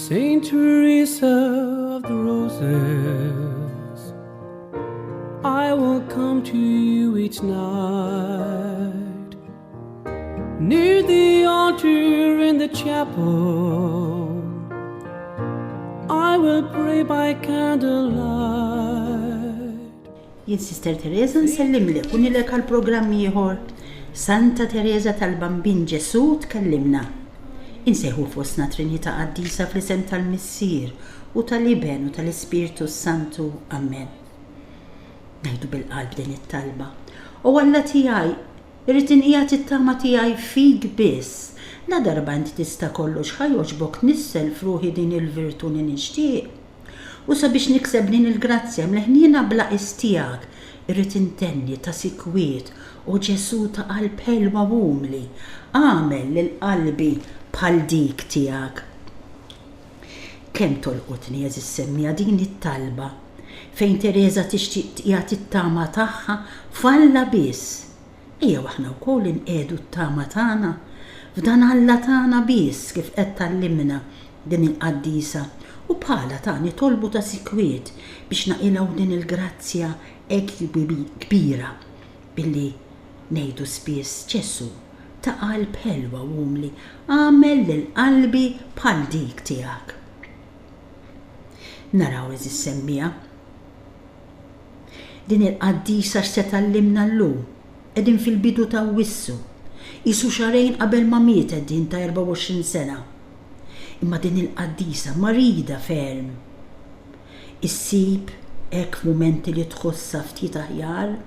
Saint Teresa of the Roses, I will come to you each night, near the altar in the chapel, I will pray by candlelight. Jien Sister Teresa nsellimlek u nilek għal programm ieħor Santa Teresa tal-Bambin Ġesu tkellimna. Insejħu fostna Trinità Qaddisa fl-isem tal-Missier u tal-Iben u tal-Ispiritu Santu. Amen. Ngħidu bil-qalb din it-talba. U Alla tiegħi irrid inqiegħed it-tama tiegħi fik biss. La darba inti tista' kollox ħajjoġbok nissel fruħi din il-virtu li nixtieq. U sabiex nikseb din il-grazzja mleħnina bla istijak irrid intenni ta' sikwiet u Ġesu ta' qalb ħelwa umli għamel lil qalbi bħal dik tiegħek. Kemm tolqotni eżis semmija din it-talba fejn Teresa tixtieq tqiegħed it-tama tagħha f'Alla biss. Ejja aħna wkoll inqedu t-tama tagħna f'dan Alla tagħna biss kif qed tallimna din il-Qaddisa u bħala tagħni tolbu ta' sikwiet biex naqilgħu din il-grazzja hekk kbira billi ngħidu spiss Ġesu ta' qalb ħelwa umli għamel lil qalbi bħal dik tiegħek. Naraw eżis semmija. Din il-Qaddisa x'se tallimna llum qegħdin fil-bidu ta' wissu. Isu xarejn qabel ma mietet din ta' 24 sena. Imma din il-Qaddisa marida ferm. Issib hekk f'mumenti li tħossha ftit aħjar.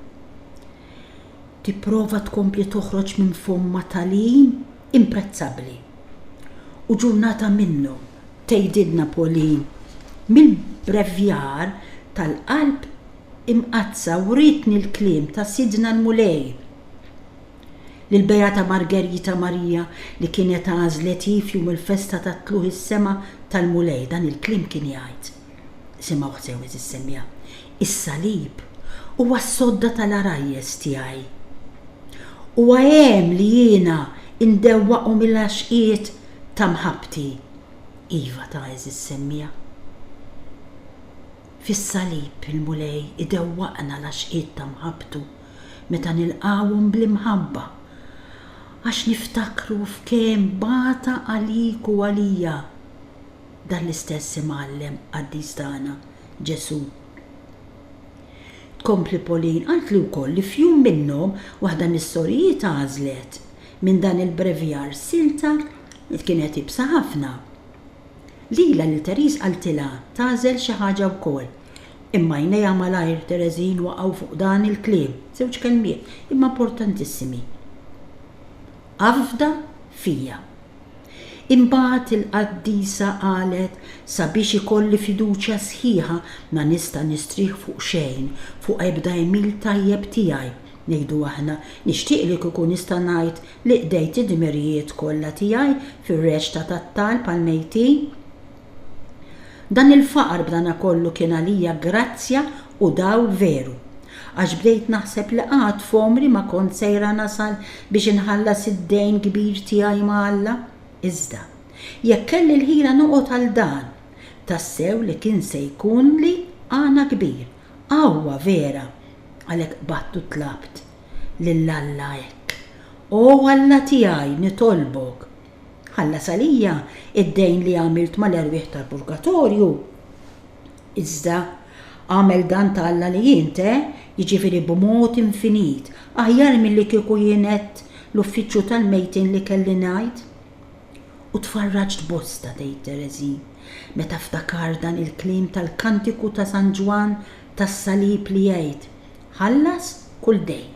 Tipprova tkompli toħroġ minn fomma talim imprezzabbli. U ġurnata minnu tgħidilna Pauline mill-brevjar tal-qalb imqazza u ritni l-kliem ta' Sidna l-Mulej lil-Beata Margherita Marija li kienet għażlet jifjum il-festa ta' tluħ is-sema tal-Mulej. Dan il-kliem kien jgħid. Simgħu sew is-semmija. Is-salib huwa s-sodda tal-arajjes tiegħi. U għajem li jiena indewwaqu mill-għaxqiet ta' mħabti. Iva ta' eżis semmija. Fis-salib il-Mulej idewwaqna l-għaxqiet ta' mħabtu meta nilqawhom bl-imħabba għax niftakru f'kemm bata għalik u għalija dan l-istess imgħallem Qaddis tagħna Ġesu. Tkompli Pauline qalt li wkoll li f'jum minnhom waħda mis-sorijiet għażlet minn dan il-brevjar silta li kienet ibsa ħafna. Lila li Teris qaltilha tagħżel xi ħaġa wkoll. Imma jnejha malajr Terezin waqgħu fuq dan il-kliem, żewġ kelmiet imma importantissimi. Afda fija. Imbagħad il-Qaddisa qalet sabiex ikolli fiduċja sħiħa ma nista' nistrieħ fuq xejn, fuq ebda jmil tajjeb tiegħi. Ngħidu aħna nixtieq li kieku nista' ngħid li qdejt id-dmirijiet kollha tiegħi fir-reċta tat-talb għall-mejtin. Dan il-faqar b'dana kollu kien għalija grazzja u dawl veru. Għax bdejt naħseb li qatt f'omri ma kont sejra nasal biex inħallas id-dejn kbir tiegħi ma' Alla. Iżda, jekk kelli l-ħira noqgħod għal dan, tassew li kien se jkun li għana kbir, qawwa vera, għalhekk battu tlabt lill-Alla hekk. O Alla tiegħi nitolbok, ħallas għalija id-dejn li għamilt mal-erwieħ tal-Purgatorju. Iżda għamel dan ta' Alla li jinte, jiġifieri b'mod infinit, aħjar milli kieku jienet l-uffiċċju tal-mejtin li kelli ngħid. U tfarraġt bosta tgħid Terezin meta ftakar dan il-kliem tal-kantiku ta' San Ġwan tas-salib li jgħid ħallas kull dejn.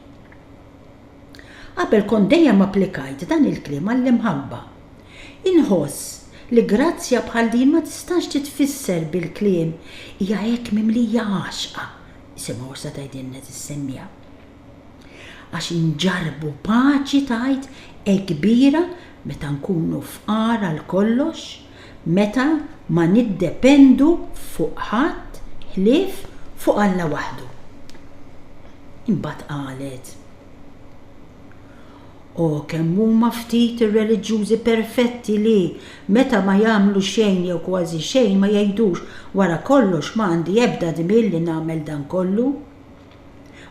Qabel kont dejjem applikajt dan il-kliem għall-imħabba. Inħoss li grazzja bħal din ma tistax titfisser bil-kliem hija hekk mimlija għaxqa. Isimgħu sa tgħidilna tissemmija. Għax inġarbu paċi tgħid hekk kbira meta nkunu fqar għal kollox, meta ma niddependu fuq ħadd ħlief fuq Alla waħdu. Imbagħad qalet: O kemm huma ftit ir-reliġjużi perfetti li meta ma jagħmlu xejn jew kważi xejn ma jgħidux wara kollox m'għandi ebda dmir li nagħmel dan kollu.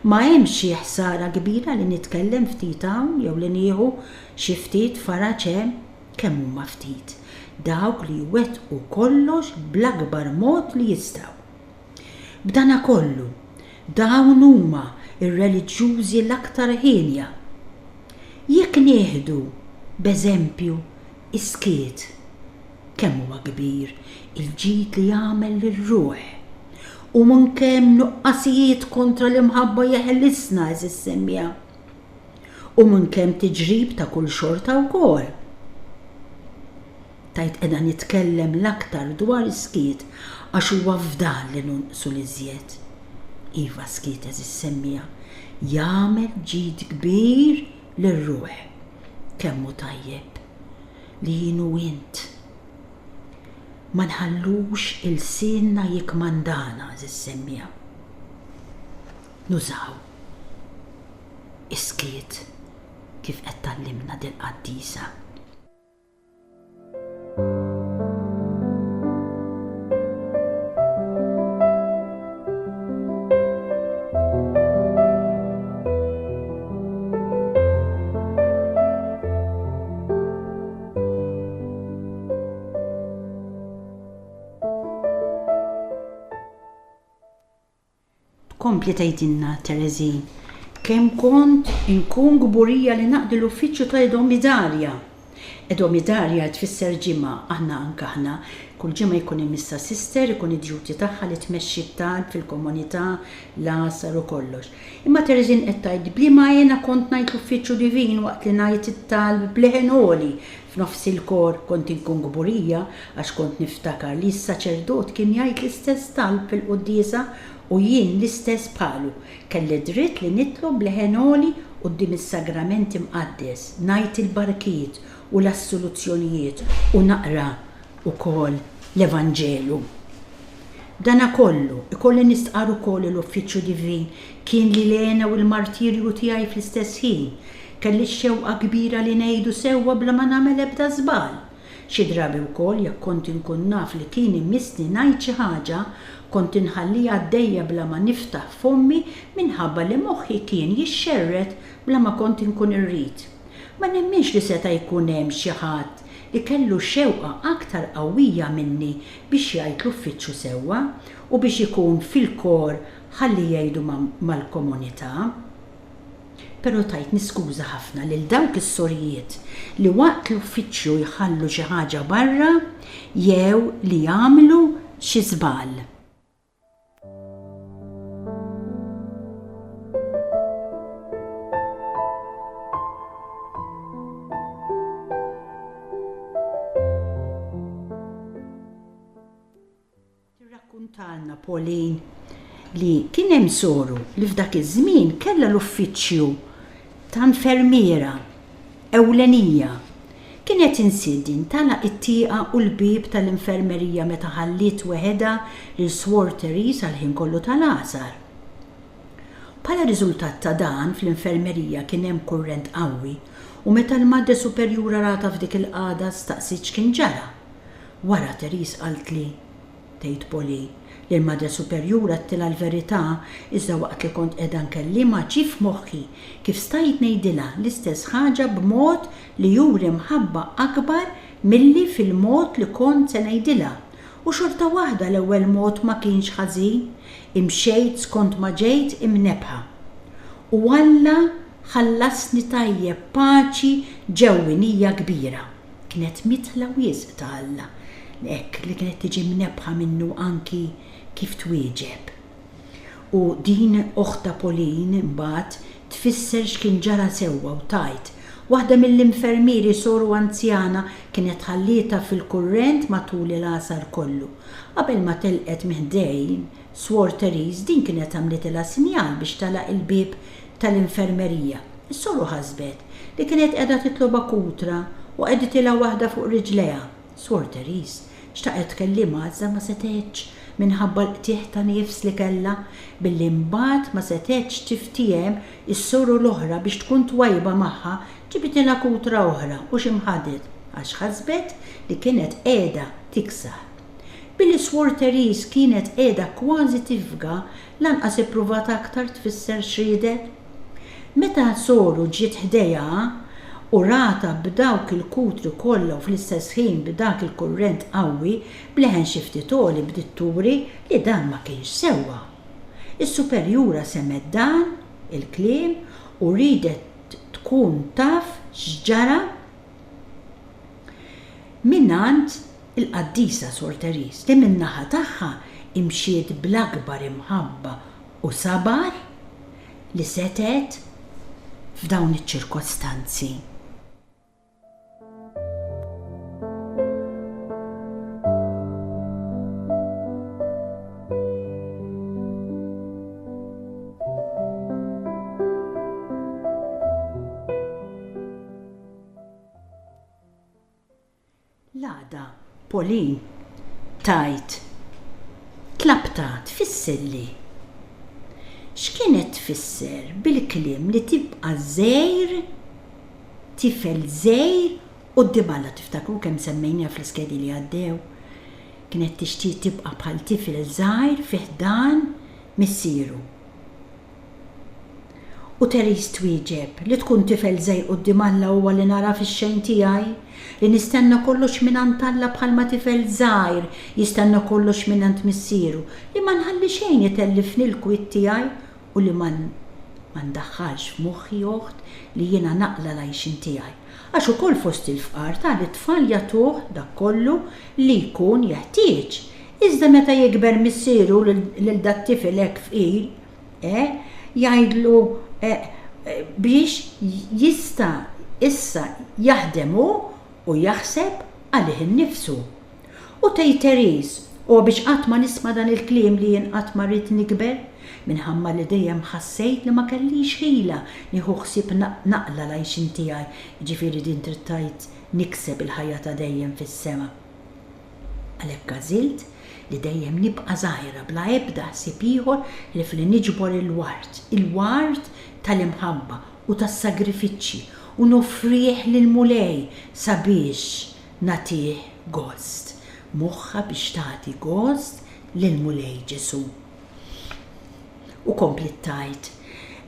Ma hemm xi ħsara kbira li nitkellem ftit hawn jew li nieħu xi ftit faraġ kemm huma ftit dawk li jwettqu kollox bl-akbar mod li jistgħu. B'dana kollu, dawn huma ir-reliġjużi l-aktar ħienja. Jekk nieħdu b'eżempju is-skiet kemm huwa kbir il-ġid li jagħmel lir-ruħ u minn kemm nuqqasijiet kontra l-imħabba jeħlisna eżis semmija u minn kemm tiġrib ta' kull xorta wkoll. Tajt qiegħda nitkellem l-aktar dwar is-skiet għax huwa f'dan li nunqsu l-iżjed. Iva skiet eżis semmija jagħmel ġid kbir lir-ruħ kemm hu tajjeb li jien u int ma nħallux il-sinna jikmandana eżis semmija. Nużaw is-skiet kif qed tallimna dil-Qaddisa. Kompli tgħidilna Terezin kemm kont inkun gburija li naqdi l-uffiċċju ta' Edomidarja. Edomidarja tfisser ġimgħa, aħna kull ġimgħa jkun hemm issa sister ikun id-djuti tagħha li tmexxi t-talb fil-komunità l-għasar u kollox. Imma Terezin qed tgħid bliema jiena kont ngħid l-uffiċċju divin waqt li ngħid it-talb bleħenoli f'nofs il-kor kont inkun gburija għax kont niftakar li s-saċerdot kien jgħid l-istess talb fil-quddiesa u jien l-istess bħalu kelli dritt li nitlob leħenoli quddiem is-sagramenti mqaddes, ngħid il-barkiet u l-assoluzzjonijiet u naqra wkoll l-Evanġelu. Dana kollu ikolli nistqar ukoll l-uffiċċju divin kien li lena u l-martirju tiegħi fl-istess ħin. Kelli xewqa kbira li ngħidu sewwa bla ma nagħmel ebda żball. Xi drabi wkoll jekk kont inkun naf li kien imissni ngħid xi ħaġa kont inħallija għaddejja bla ma niftaħ fommi minħabba li moħħi kien jixxerret bla ma kont inkun irrid. Ma nemminx li seta' jkun hemm xi ħadd li kellu xewqa aktar qawwija minni biex jgħid l-uffiċċju sewwa u biex ikun fil-kor ħalli jgħidu mal-komunità. Però tajt niskuża ħafna lil dawk is-sorjiet li waqt l-uffiċċju jħallu xi ħaġa barra jew li jagħmlu xi żball. Tirrakkuntalna Pauline li kien hemm soru li f'dak iż-żmien kellha l-uffiċċju ta' infermiera ewlenija. Kienet insidin talaq it-tieqa u l-bib tal-infermerija meta ħallit weħeda lil Swor Therese għal-ħin kollu tal-għasar. Bħala riżultat ta' dan fl-infermerija kien hemm kurrent qawwi u meta l-Madre Superjura rata f'dik il-qagħda staqsit x'kien ġara. Wara Therese qalt li tgħid Pauline li l-Madre Superjura għattilha l-verità iżda waqt li kont qiegħda nkellimha ġie f'moħħi kif stajt ngħidilha l-istess ħaġa b'mod li juri mħabba akbar milli fil-mod li kont se ngħidilha. U xorta waħda l-ewwel mod ma kienx ħażin, imxejt skont ma ġejt imnebħa. U Alla ħallasni tajjeb paċi ġewwinija kbira. Kienet mitla wisq ta' Alla. Hekk li kienet tiġi mnebħa minnu anki kif twieġeb. U din oħta Pauline imbagħad tfisser x'kien ġara sewwa u tajt. Waħda mill-infermieri soru anzjana kienet ħallieta fil-kurrent matul il-għasar kollu. Qabel ma telqet miħdejn, Swor Therese din kienet għamlitilha sinjal biex talaq il-bib tal-infermerija. Is-soru ħasbet li kienet qiegħda titloba kutra u qegħditilha waħda fuq riġleha. Swor Therese xtaqet tkellimha iżda ma setgħetx minħabba l-qtieħ ta' nifs li kellha billi mbagħad ma setgħetx tiftiem is-soru l-oħra biex tkun twajba magħha ġibitilha kutra oħra u ximħadet għax ħasbet li kienet qiegħda tiksaħ. Billi Suor Therese kienet qiegħda kważi tifga lanqas ippruvat aktar tfisser x'ridet. Meta soru ġiet ħdejha u rata b'dawk il-kutri kollha u fl-istess ħin b'dak il-kurrent qawwi bleħen xi ftit għoli bdiet turi li dan ma kienx sewwa. Is-superjura semet dan il-kliem u ridet tkun taf x'ġara minant il-qaddisa Suor Therese li min-naħa tagħha imxiet bl-akbar imħabba u sabar li setet f'dawn iċ-ċirkostanzi. L-għada Pauline tajt tlabtat tfissilli. X'kienet tfisser bil-kliem li tibqa' żgħir, tifel żgħir quddiem Alla tiftakru kemm semmejniha fl-iskedi li għaddew. Kienet tixtieq tibqa' bħal tifel żgħir fi ħdan missieru. U Therese twieġeb li tkun tifel żgħir quddiem Alla huwa li nara fix-xejn tiegħi, li nistenna kollox mingħand Alla bħalma tifel żgħir jistenna kollox mingħand missieru, li ma nħalli xejn itellifni l-kwitt tiegħi u li ma ndaħħalx f'moħħi oħt li jiena naqla l-għajxin tiegħi. Għax ukoll fost il-fqar tal-tfal jagħtuh dak kollu li jkun jeħtieġ. Iżda meta jikber missieru lil dat tifel hekk fqir, jgħidlu biex jista' issa jaħdemu u jaħseb għalih innifsu. U tgħid Therese, u biex qatt ma nisma' dan il-kliem li jien qatt ma rrid nikber, minħamma li dejjem ħassejt li ma kellix ħila nieħu ħsieb naqla l-għajxin tiegħi, jiġifieri din trid tgħid nikseb il-ħajja ta' dejjem fis-sema. Għalhekk għażilt li dejjem nibqa' żgħira bla ebda ħsieb ieħor li fli niġbor il-wart tal-imħabba u tas-sagrifiċċji u nofrih lil mulej sabiex nagħtih gost. Moħħa biex tagħti gost lil mulej Ġesu. U komplit tajt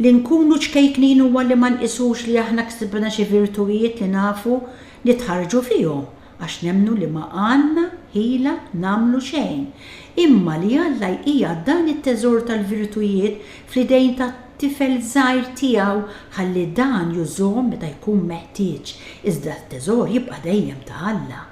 li nkunu ċkejknin huwa li ma nqisux li aħna ksibna xi virtujiet li nafu li tħarġu fihom għax nemmnu li ma għandna ħila nagħmlu xejn. Imma li Alla jqija dan it-teżor tal-virtujiet fl-idejn tat-tifel żgħir tiegħu ħalli dan jużhom meta jkun meħtieġ, iżda t-teżor jibqa' dejjem ta' Alla.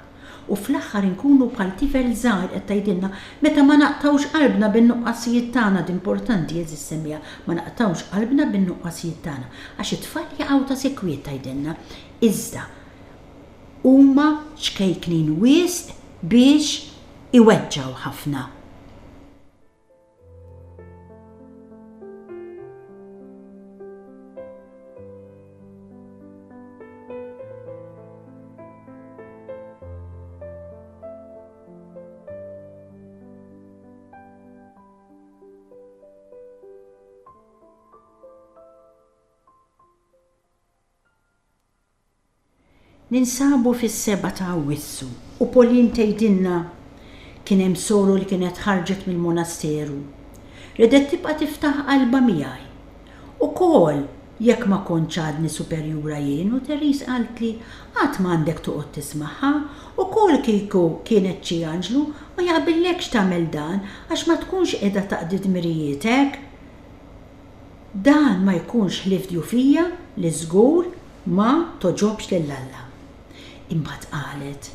U fl-aħħar inkunu bħal tifel żgħir qed tgħidilna meta ma naqtawx qalbna bin-nuqqasijiet tagħna d'importanti jeżis semmija ma naqtawx qalbna bin-nuqqasijiet tagħna għax it-tfal jaqgħu ta' sekwiet tgħidilna. Iżda huma ċkejknin wisq biex iweġġgħu ħafna. Ninsabu fis-7 ta' Awwissu u Pauline tgħidilna kien hemm soru li kienet ħarġet mill-monasteru. Ridet tibqa' tiftaħ qalba miegħi. Ukoll jekk ma kontx għadni superjura jien u Therese qalt li qatt m'għandek toqgħod tismagħha, ukoll kieku kienet xi anġlu ma jaqbillekx tagħmel dan għax ma tkunx qiegħda taqdi dmirijietek. Dan ma jkunx ħlifdju fija li żgur ma toġobx lil Alla. Imbagħad qalet,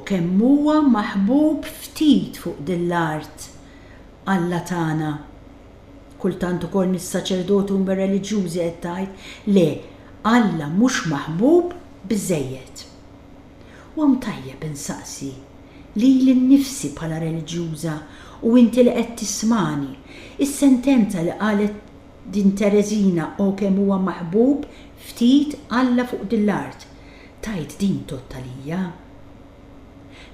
kemm huwa maħbub ftit fuq din l-art Alla tagħna. Kultant ukoll mis-saċerdoti u mir-reliġjużi qed tgħid le Alla mhux maħbub biżżejjed. U hemm tajjeb insaqsi lili nnifsi bħala reliġjuża u inti li qed tismani is-sentenza li qalet din Tereżina kemm huwa maħbub ftit Alla fuq din l-art. Tajt din tottalija.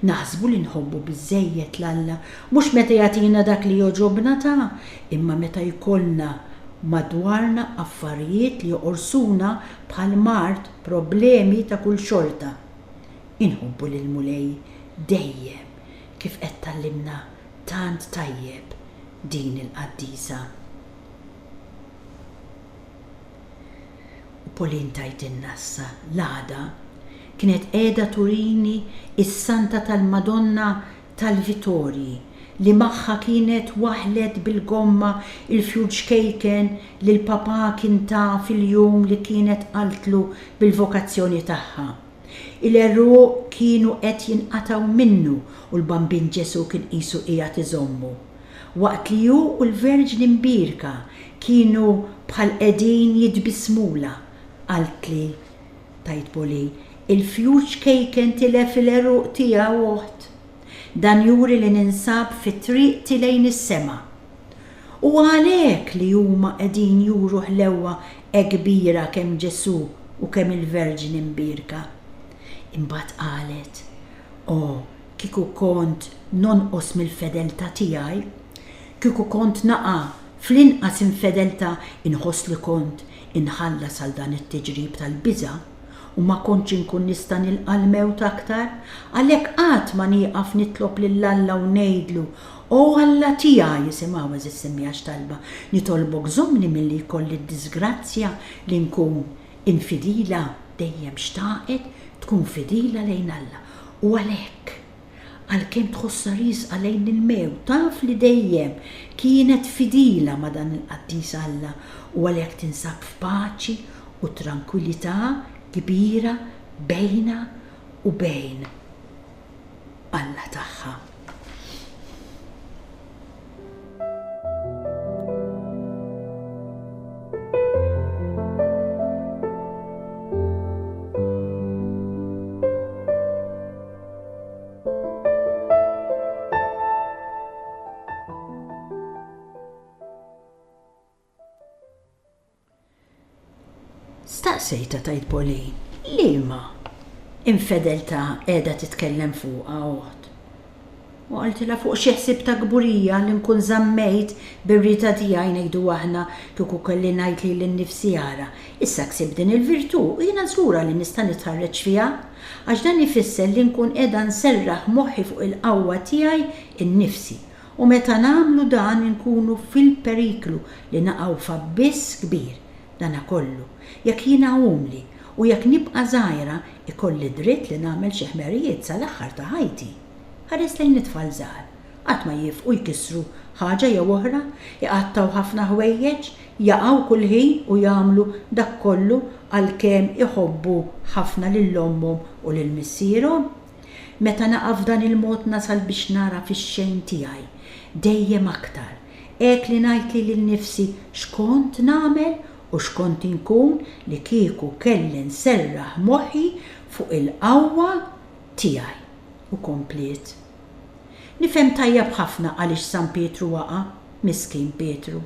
Naħsbu li nħobbu biżżejjed l-Alla, mhux meta jagħtina dak li joġobna imma meta jkollna madwarna affarijiet li joqorsuna bħal mart, problemi ta' kull xorta. Inħobbu lil Mulej dejjem kif qed tallimna tant tajjeb din il-qaddisa. U Pauline tgħidilna issa l-għada kienet qiegħda turini is-Santa tal-Madonna tal-Vittorji li magħha kienet waħlet bil-gomma il-fuge caken li l-papà kien ta' fil-jum li kienet qaltlu bil-vokazzjoni tagħha. Il-eruq kienu qed jinqataw minnu u l-Bambin Ġesu kien qisu qiegħed iżommu. Waqt li hu u l-Verġni Mbirka kienu bħal qegħdin jitbismula, qalt li tajt Pauline, il-fuge caken tilef il-eruq tiegħu oħt. Dan juri li ninsab fit-triq tilejn is-sema. U għalhekk li huma qegħdin juru ħlewwa kbira kemm Ġesu u kemm il-Verġni Mbirka. Imbagħad qalet, kieku kont nonqos mill-fedeltà tiegħi, kieku kont naqa' fl-inqas infedeltà inħoss li kont inħallas għal dan it-tiġrib tal-biża' u ma kontx inkun nista' nilqa' l-mewt aktar, għalhekk qatt ma nieqaf nitlob lill-Alla u ngħidlu, Alla tiegħi jisimgħu eżis semmiex talba, nitolbok żommni milli jkolli d-disgrazzja li nkun infidila dejjem xtaqet tkun fidila lejn Alla. U għalhekk għalkemm tħossha riżqa lejn il-mewt taf li dejjem kienet fidila ma' dan il-qaddis Alla u għalhekk tinsab f'paċi u tranquillità kbira bejna u bejn Alla tagħha. Staqsejta tajt Pauline, liema infedeltà qiegħda titkellem fuqha oħt. U qaltilha fuq xi ħsieb ta' kburija li nkun żammejt bir-rita tiegħi ngħidu aħna kieku kelli ngħid lili nnifsi ara. Issa ksib din il-virtù u jiena żgura li nista' nitħarreġ fiha għax dan ifisser li nkun qiegħda nserraħ moħħi fuq il-qawwa tiegħi innifsi. U meta nagħmlu dan inkunu fil-periklu li naqgħu f'abbiss kbir. Dana kollu, jekk jiena umli u jekk nibqa' żgħira ikolli dritt li nagħmel xi ħmerijiet sal-aħħar ta' ħajti. Ħares lejn it-tfal żgħar, qatt ma jifqu jkissru ħaġa jew oħra, jqattaw ħafna ħwejjeġ, jaqgħu kull ħin u jagħmlu dak kollu għalkemm iħobbu ħafna lil ommhom u lil missierhom. Meta naqaf dan il-mod nasal biex nara fix-xejn tiegħi dejjem aktar. Hekk li ngħid lil nnifsi x'kont nagħmel u xkont inkun li kieku kelli nserraħ moħħi fuq il-qawwa tiegħi. U komplet. Nifhem tajjeb ħafna għaliex San Pietru waqa', miskin Pietru.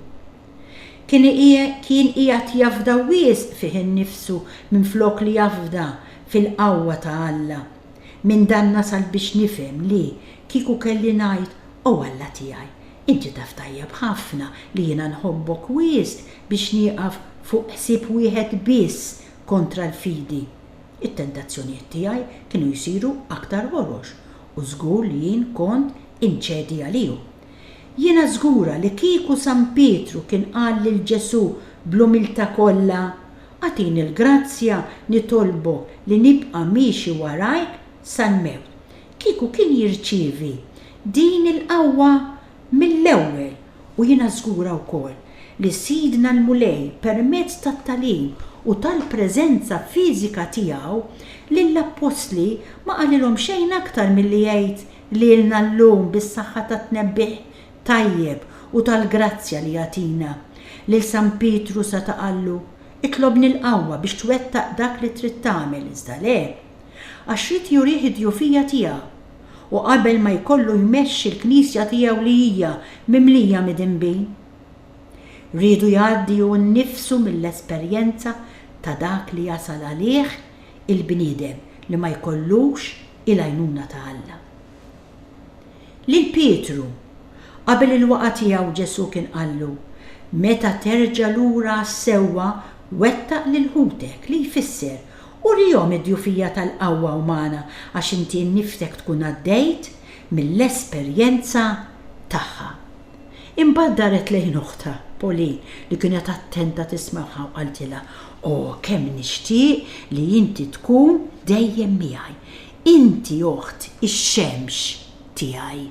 Kien qiegħed jafda wisq fih innifsu minflok li jafda fil-qawwa ta' Alla. Min dan nasal biex nifhem li kieku kelli ngħid Alla tiegħi, inti taf tajjeb ħafna li jiena nħobbok wisq biex nieqaf fuq ħsieb wieħed biss kontra l-fidi. It-tentazzjonijiet tiegħi kienu jsiru aktar ħorox u żgur li jien kont inċedi għalihom. Jiena żgura li kieku San Pietru kien qal lil Ġesu bl-umiltà kollha, għatini l-grazzja nitolbok li nibqa' miexi warajk sal-mewt. Kieku kien jirċievi din il-qawwa mill-ewwel u jiena żgura wkoll li Sidna l-Mulej permezz tat-tagħlim u tal-preżenza fiżika tiegħu lill-apostli ma qalilhom xejn aktar milli jgħid lilna llum bis-saħħa tat-tnebbih tajjeb u tal-grazzja li jagħtina. Lil San Pietru sa taqallu itlobni l-qawwa biex twettaq dak li trid tagħmel iżda le għax rid jurih id-djufija tiegħu u qabel ma jkollu jmexxi l-Knisja tiegħu li hija mimlija mid-inbin. Rridu jgħaddi u nnifsu mill-esperjenza ta' dak li jasal għalih il-bniedem li ma jkollux il-għajnuna ta' Alla. Lil Pietru qabel il-waqa' tiegħu Ġesu kien qallu meta terġa lura sewwa wettaq lil ħutek li jfisser u rihom id-djufija tal-qawwa umana għax inti nniftek tkun għaddejt mill-esperjenza tagħha. Imbagħad daret lejn oħta Pauline li kienet attenta tisma'ha u qaltilha, kemm nixtieq li inti tkun dejjem miegħi. Inti oħt ix-xemx tiegħi.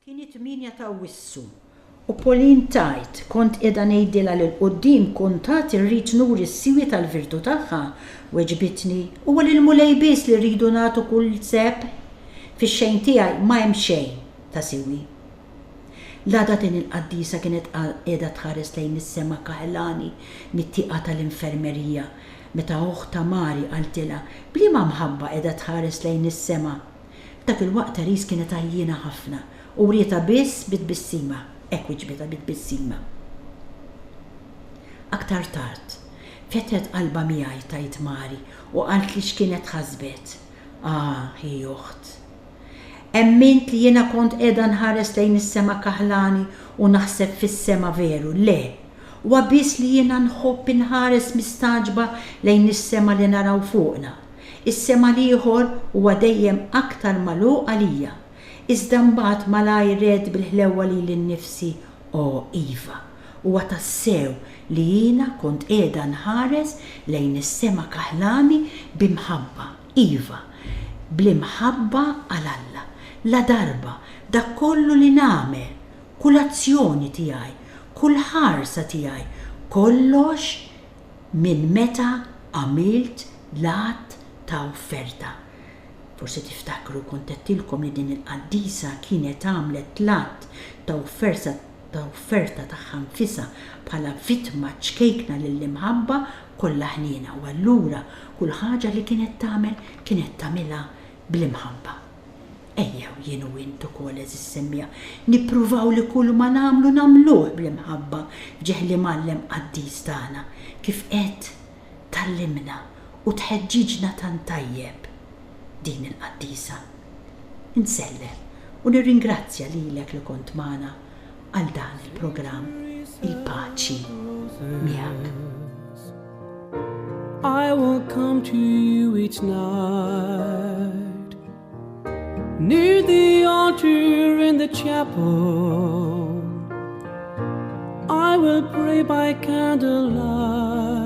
Kienet 8 ta' Awwissu u Pauline tajt kont qiegħda ngħidilha lil quddiem kuntat irrid nur is-siwi tal-virtu tagħha weġbitni huwa lil mulejbies li rridu nagħtu kull seb fix-xejn tiegħi ma hemm xejn ta' siwi. L-għada din il-qaddisa kienet qiegħda tħares lejn is-sema kaħlani mit-tieqa tal-infermerija meta oħta Mari qaltilha bliema mħabba qiegħda tħares lejn is-sema. Dak il-waqt Aris kienet għajjina ħafna u rieta biss bitbissima, hekk wiġbita bitbissima. Aktar tard, fetet qalba miegħi tajt Mari u qalt li x'kienet ħasbet. Hi uħt. Emmint li jiena kont qiegħda nħares lejn is-sema kaħlani u naħseb fis-sema veru, le. Huwa biss li jiena nħobb inħares mistaġba lejn is-sema li naraw fuqna. Is-sema l-ieħor huwa dejjem aktar magħluq għalija. Iżda mbagħad malajr red bil-ħlewwa li nnifsi iva, huwa tassew li jiena kont qiegħda nħares lejn is-sema kaħlani b'imħabba, iva, bl-imħabba għal Alla. La darba dak kollu li nagħmel, kull azzjoni tiegħi, kull ħarsa tiegħi, kollox minn meta għamilt l-att ta' offerta. Forsi tiftakru kont qedtilkom li din il-qaddisa kienet għamlet l-att ta' offerta tagħha nfisha bħala vittma ċkejkna lill-imħabba kollha ħniena u allura kull ħaġa li kienet tagħmilha bl-imħabba. Ejjew jien u intu ukoll eżis semmija nippruvaw li kull ma nagħmluh bl-imħabba fġieħ li mallem qaddis tagħna kif qed tallimna u tħeġġiġna tant tajjeb. Din il-qaddisa. Insellem u nirringrazzja lilek li kont magħna għal dan il-programm Il-Paċi miegħek. I will come to you each night near the altar in the chapel. I will pray by candlelight.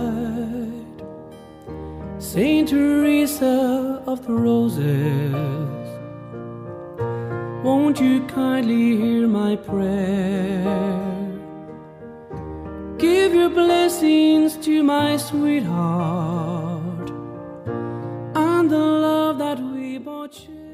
Saint Teresa of the Roses, won't you kindly hear my prayer? Give your blessings to my sweetheart and the love that we both share.